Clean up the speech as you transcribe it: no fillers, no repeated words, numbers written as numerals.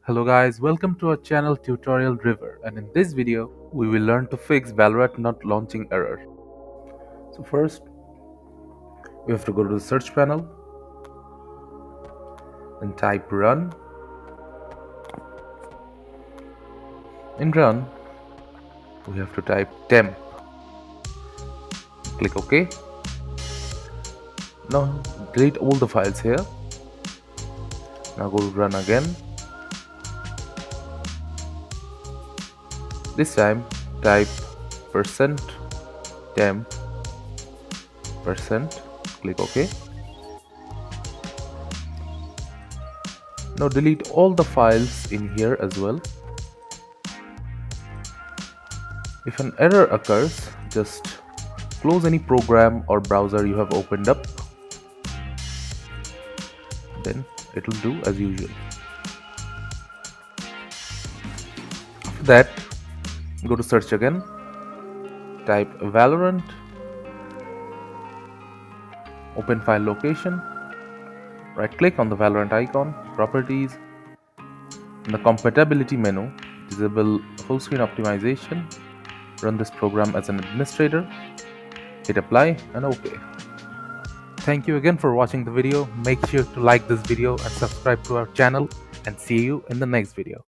Hello guys, welcome to our channel Tutorial River, and in this video we will learn to fix Valorant not launching error. So first we have to go to the search panel and type run. In run we have to type temp. Click OK. Now delete all the files here. Now go to run again. This time type %temp %. Click OK. Now delete all the files in here as well. If an error occurs, just close any program or browser you have opened up, then it will do as usual. After that, go to search again, type Valorant, open file location, right click on the Valorant icon, properties, in the compatibility menu, disable full screen optimization, run this program as an administrator, hit apply and OK. Thank you again for watching the video. Make sure to like this video and subscribe to our channel, and see you in the next video.